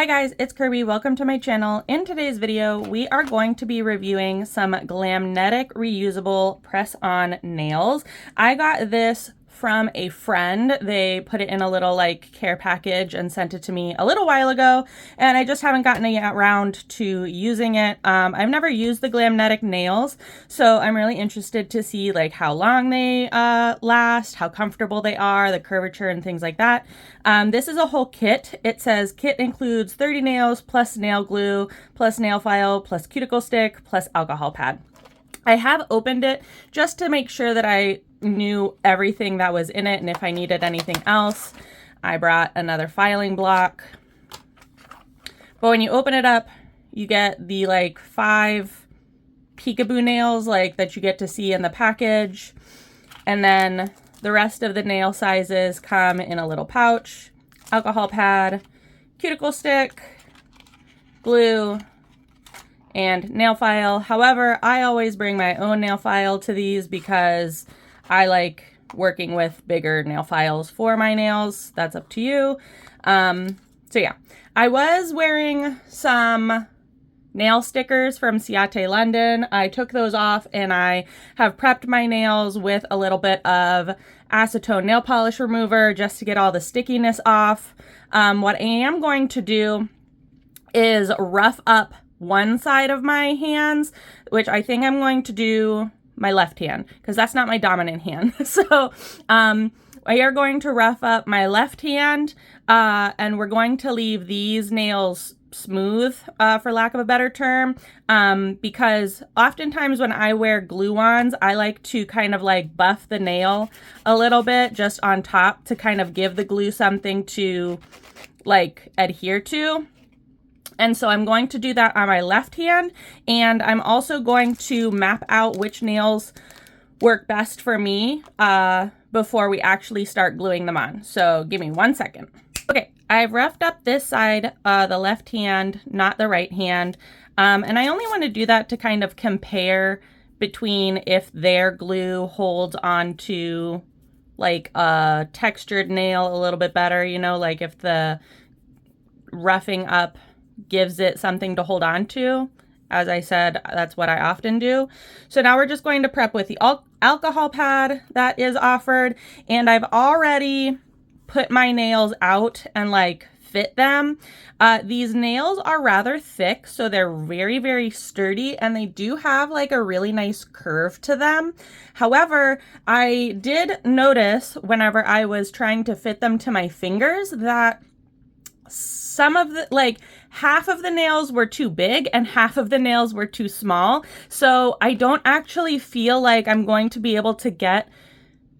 Hi guys, it's Kirby. Welcome to my channel. In today's video, we are going to be reviewing some GLAMNETIC reusable press-on nails. I got this from a friend. They put it in a little like care package and sent it to me a little while ago, and I just haven't gotten around to using it. I've never used the GLAMNETIC nails, so I'm really interested to see like how long they last, how comfortable they are, the curvature and things like that. This is a whole kit. It says kit includes 30 nails plus nail glue plus nail file plus cuticle stick plus alcohol pad. I have opened it just to make sure that I knew everything that was in it, and if I needed anything else. I brought another filing block. But when you open it up, you get the like 5 peekaboo nails like that you get to see in the package. And then the rest of the nail sizes come in a little pouch, alcohol pad, cuticle stick, glue, and nail file. However, I always bring my own nail file to these because I like working with bigger nail files for my nails. That's up to you. So yeah, I was wearing some nail stickers from Ciate London. I took those off and I have prepped my nails with a little bit of acetone nail polish remover just to get all the stickiness off. What I am going to do is rough up one side of my hands, which I think I'm going to do my left hand because that's not my dominant hand. So we are going to rough up my left hand and we're going to leave these nails smooth, for lack of a better term, because oftentimes when I wear glue-ons, I like to kind of like buff the nail a little bit just on top to kind of give the glue something to like adhere to. And so I'm going to do that on my left hand, and I'm also going to map out which nails work best for me before we actually start gluing them on. So give me 1 second. Okay, I've roughed up this side, the left hand, not the right hand. And I only want to do that to kind of compare between if their glue holds onto like a textured nail a little bit better, you know, like if the roughing up gives it something to hold on to. As I said, that's what I often do. So now we're just going to prep with the alcohol pad that is offered, and I've already put my nails out and like fit them. These nails are rather thick, so they're very, very sturdy, and they do have like a really nice curve to them. However, I did notice whenever I was trying to fit them to my fingers that some of the, like half of the nails were too big and half of the nails were too small. So I don't actually feel like I'm going to be able to get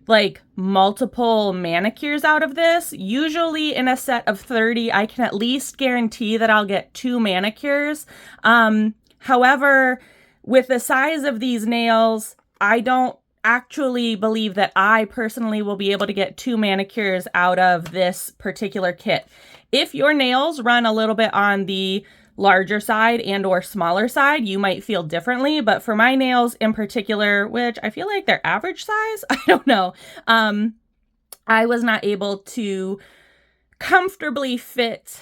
like multiple manicures out of this. Usually in a set of 30, I can at least guarantee that I'll get 2 manicures. However, with the size of these nails, I don't actually believe that I personally will be able to get 2 manicures out of this particular kit. If your nails run a little bit on the larger side and or smaller side, you might feel differently, but for my nails in particular, which I feel like they're average size, I don't know, I was not able to comfortably fit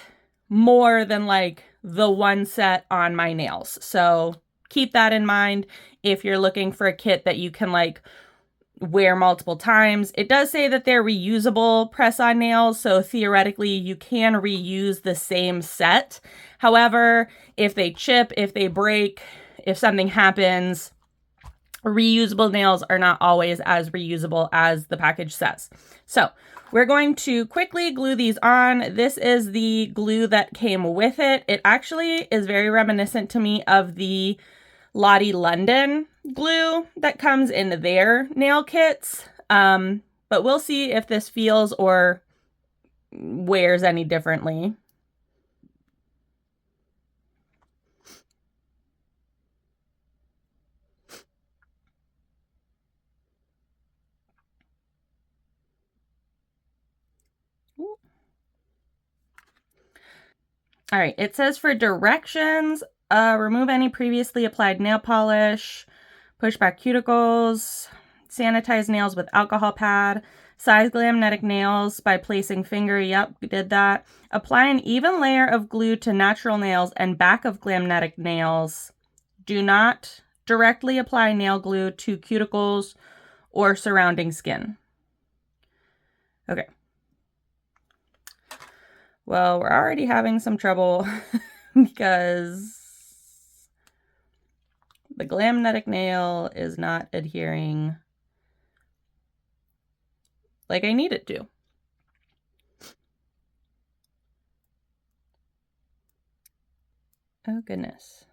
more than like the one set on my nails. So keep that in mind if you're looking for a kit that you can like wear multiple times. It does say that they're reusable press-on nails, so theoretically you can reuse the same set. However, if they chip, if they break, if something happens, reusable nails are not always as reusable as the package says. So we're going to quickly glue these on. This is the glue that came with it. It actually is very reminiscent to me of the Lottie London glue that comes in their nail kits. But we'll see if this feels or wears any differently. All right, it says for directions, remove any previously applied nail polish, push back cuticles, sanitize nails with alcohol pad, Size GLAMNETIC nails by placing finger. Yep, did that. Apply an even layer of glue to natural nails and back of GLAMNETIC nails. Do not directly apply nail glue to cuticles or surrounding skin. Okay. Well, we're already having some trouble because the GLAMNETIC nail is not adhering like I need it to. Oh, goodness.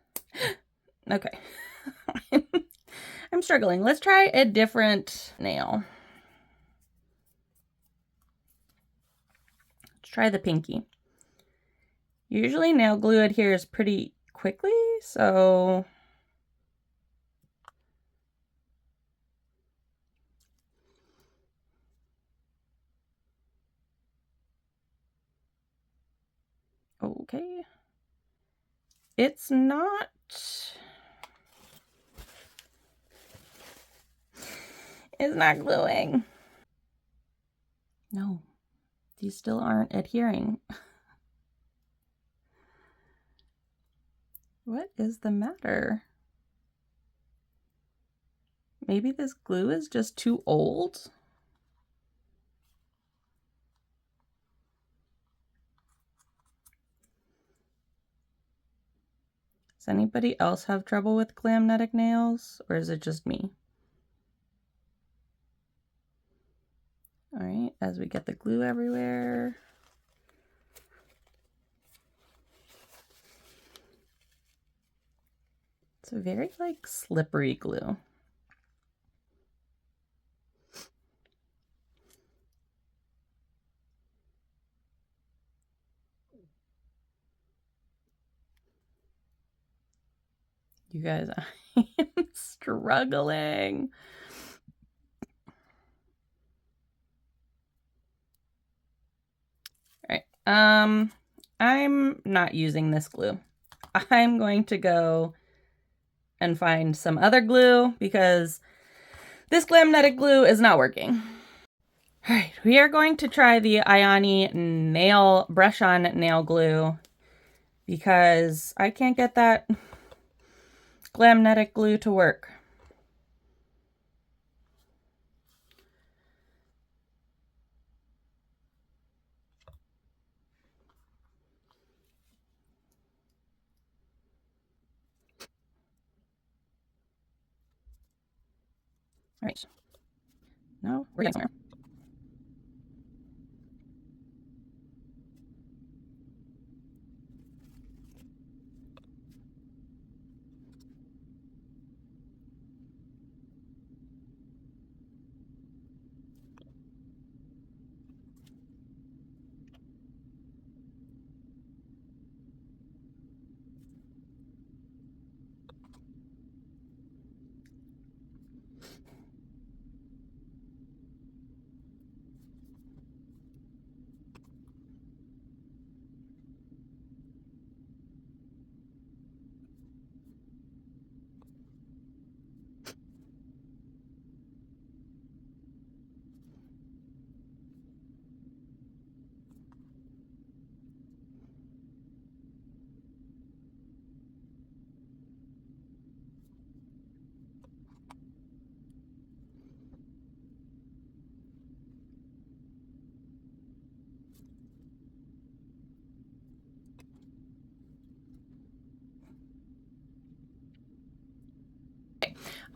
Okay. I'm struggling. Let's try a different nail. Let's try the pinky. Usually nail glue adheres pretty quickly, so okay. It's not. It's not gluing. No, these still aren't adhering. What is the matter? Maybe this glue is just too old? Does anybody else have trouble with GLAMNETIC nails, or is it just me? All right, as we get the glue everywhere. It's a very, like, slippery glue. You guys, I am struggling. All right, I'm not using this glue. I'm going to go and find some other glue because this GLAMNETIC glue is not working. All right, we are going to try the Ioni nail brush-on nail glue because I can't get that GLAMNETIC glue to work. All right. No, we're getting somewhere.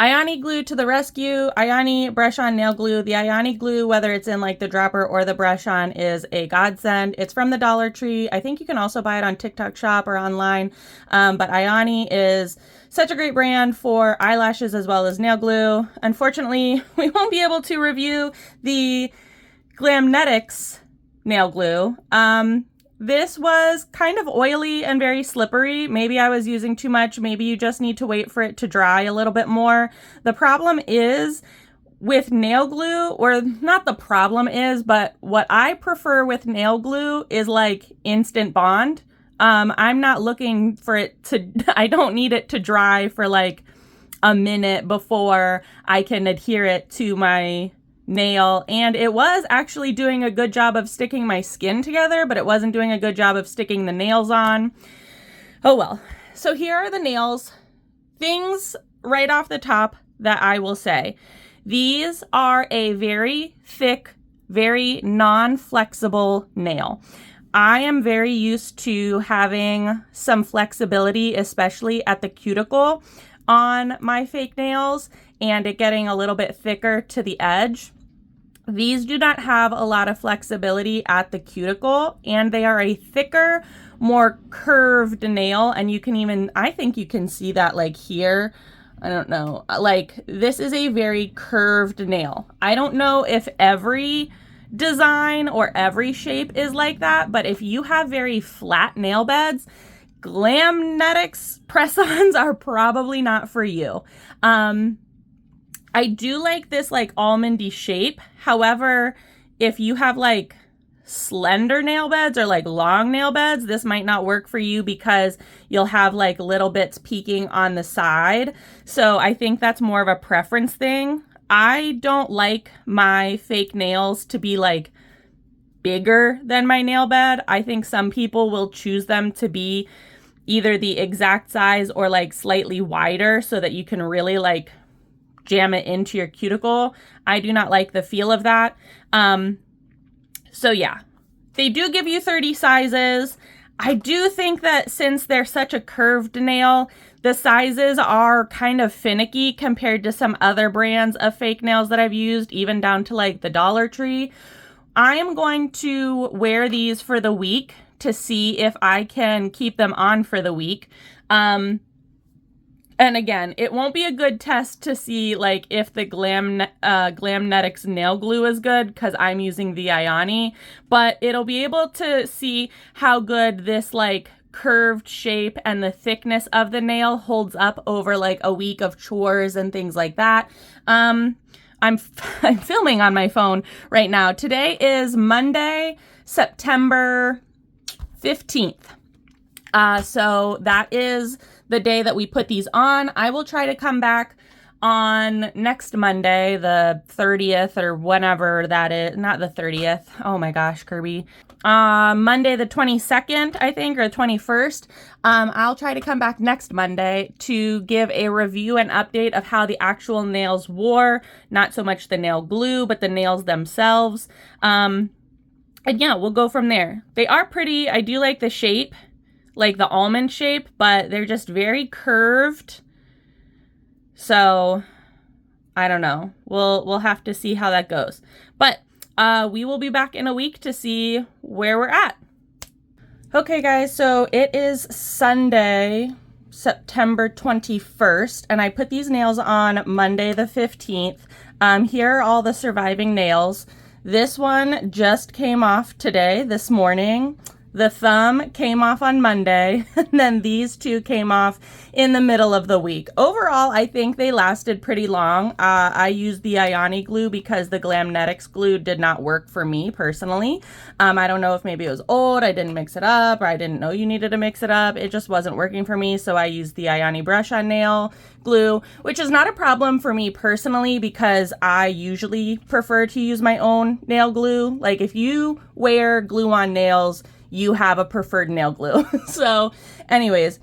Ioni glue to the rescue. Ioni brush-on nail glue. The Ioni glue, whether it's in like the dropper or the brush-on, is a godsend. It's from the Dollar Tree. I think you can also buy it on TikTok Shop or online. But Ioni is such a great brand for eyelashes as well as nail glue. Unfortunately, we won't be able to review the GLAMNETIC's nail glue. This was kind of oily and very slippery. Maybe I was using too much. Maybe you just need to wait for it to dry a little bit more. The problem is with nail glue, or not the problem is, but what I prefer with nail glue is like instant bond. I'm not looking for it to, I don't need it to dry for like a minute before I can adhere it to my nail, and it was actually doing a good job of sticking my skin together, but it wasn't doing a good job of sticking the nails on. Oh well. So here are the nails. Things right off the top that I will say. These are a very thick, very non-flexible nail. I am very used to having some flexibility, especially at the cuticle on my fake nails, and it getting a little bit thicker to the edge. These do not have a lot of flexibility at the cuticle, and they are a thicker, more curved nail, and you can even, I think you can see that like here. I don't know, like this is a very curved nail. I don't know if every design or every shape is like that, but if you have very flat nail beds, GLAMNETIC's press-ons are probably not for you. I do like this like almondy shape. However, if you have like slender nail beds or like long nail beds, this might not work for you because you'll have like little bits peeking on the side. So I think that's more of a preference thing. I don't like my fake nails to be like bigger than my nail bed. I think some people will choose them to be either the exact size or like slightly wider so that you can really like jam it into your cuticle. I do not like the feel of that. So yeah, they do give you 30 sizes. I do think that since they're such a curved nail, the sizes are kind of finicky compared to some other brands of fake nails that I've used, even down to like the Dollar Tree. I am going to wear these for the week to see if I can keep them on for the week. And again, it won't be a good test to see like if the GLAMNETIC's nail glue is good because I'm using the Ioni, but it'll be able to see how good this like curved shape and the thickness of the nail holds up over like a week of chores and things like that. I'm filming on my phone right now. Today is Monday, September 15th. So that is the day that we put these on. I will try to come back on next Monday, the 30th or whenever that is. Not the 30th. Oh my gosh, Kirby. Monday the 22nd, I think, or 21st. I'll try to come back next Monday to give a review and update of how the actual nails wore. Not so much the nail glue, but the nails themselves. And yeah, we'll go from there. They are pretty. I do like the shape, like the almond shape, but they're just very curved. So I don't know. We'll have to see how that goes. But we will be back in a week to see where we're at. Okay guys, so it is Sunday, September 21st, and I put these nails on Monday the 15th. Here are all the surviving nails. This one just came off today, this morning. The thumb came off on Monday, and then these two came off in the middle of the week. Overall, I think they lasted pretty long. I used the Ioni glue because the GLAMNETIC's glue did not work for me personally. I don't know if maybe it was old, I didn't mix it up, or I didn't know you needed to mix it up. It just wasn't working for me, so I used the Ioni brush on nail glue, which is not a problem for me personally because I usually prefer to use my own nail glue. Like if you wear glue on nails, you have a preferred nail glue. So anyways,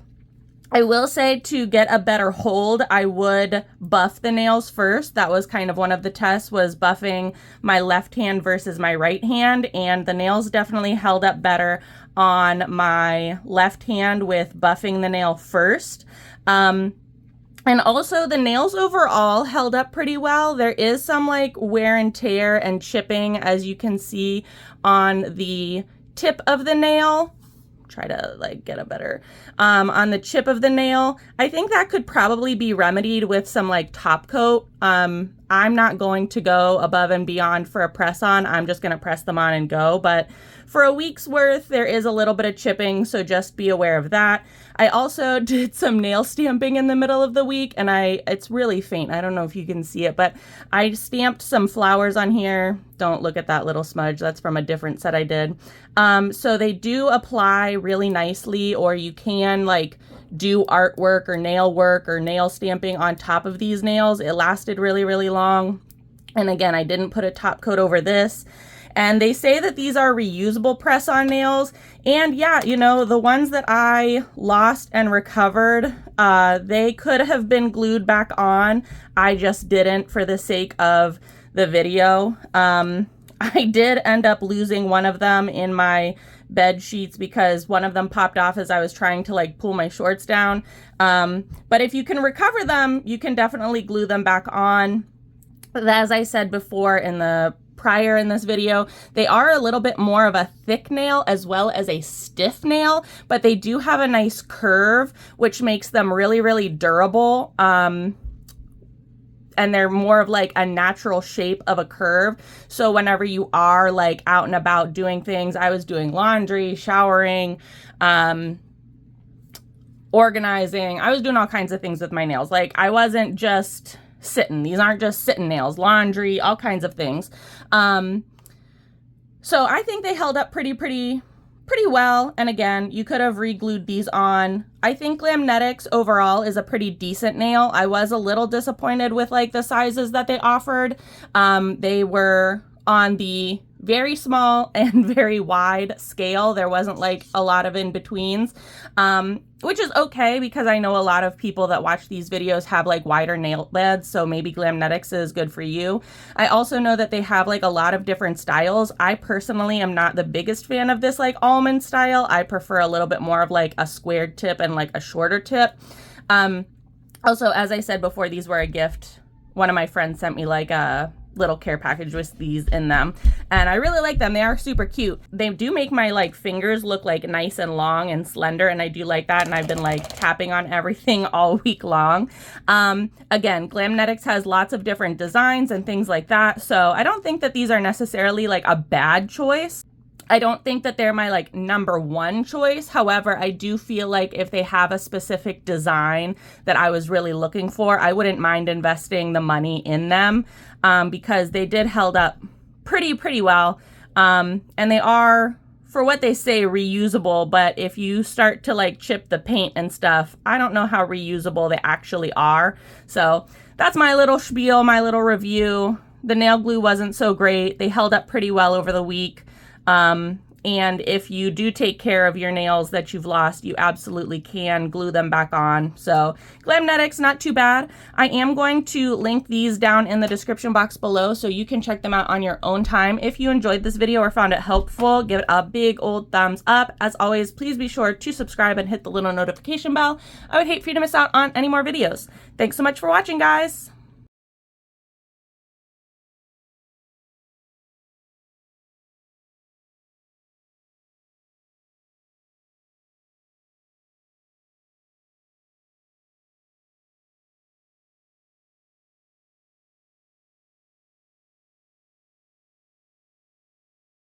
I will say to get a better hold, I would buff the nails first. That was kind of one of the tests, was buffing my left hand versus my right hand, and the nails definitely held up better on my left hand with buffing the nail first. And also the nails overall held up pretty well. There is some like wear and tear and chipping, as you can see on the tip of the nail. Try to like get a better on the chip of the nail. I think that could probably be remedied with some like top coat. I'm not going to go above and beyond for a press on. I'm just going to press them on and go, but for a week's worth there is a little bit of chipping, so just be aware of that. I also did some nail stamping in the middle of the week, and it's really faint. I don't know if you can see it, but I stamped some flowers on here. Don't look at that little smudge. That's from a different set I did. So they do apply really nicely, or you can like do artwork or nail work or nail stamping on top of these nails. It lasted really, really long. And again, I didn't put a top coat over this. And they say that these are reusable press-on nails. And yeah, you know, the ones that I lost and recovered, they could have been glued back on. I just didn't for the sake of the video. I did end up losing one of them in my bed sheets because one of them popped off as I was trying to like pull my shorts down. But if you can recover them, you can definitely glue them back on. But as I said before in this video, they are a little bit more of a thick nail as well as a stiff nail, but they do have a nice curve, which makes them really, really durable. And they're more of like a natural shape of a curve. So whenever you are like out and about doing things, I was doing laundry, showering, organizing, I was doing all kinds of things with my nails. Like I wasn't just sitting. These aren't just sitting nails, laundry, all kinds of things. So I think they held up pretty well. And again, you could have re-glued these on. I think GLAMNETIC overall is a pretty decent nail. I was a little disappointed with like the sizes that they offered. They were on the very small and very wide scale. There wasn't like a lot of in-betweens, which is okay because I know a lot of people that watch these videos have like wider nail beds, so maybe GLAMNETIC is good for you. I also know that they have like a lot of different styles. I personally am not the biggest fan of this like almond style. I prefer a little bit more of like a squared tip and like a shorter tip. Also, as I said before, these were a gift. One of my friends sent me like a little care package with these in them, and I really like them. They are super cute. They do make my like fingers look like nice and long and slender, and I do like that, and I've been like tapping on everything all week long. Again, GLAMNETIC has lots of different designs and things like that, so I don't think that these are necessarily like a bad choice. I don't think that they're my like number one choice. However, I do feel like if they have a specific design that I was really looking for, I wouldn't mind investing the money in them, because they did held up pretty well. And they are, for what they say, reusable, but if you start to like chip the paint and stuff, I don't know how reusable they actually are. So that's my little spiel, my little review. The nail glue wasn't so great. They held up pretty well over the week. And if you do take care of your nails that you've lost, you absolutely can glue them back on. So GLAMNETIC's not too bad. I am going to link these down in the description box below so you can check them out on your own time. If you enjoyed this video or found it helpful, give it a big old thumbs up. As always, please be sure to subscribe and hit the little notification bell. I would hate for you to miss out on any more videos. Thanks so much for watching, guys.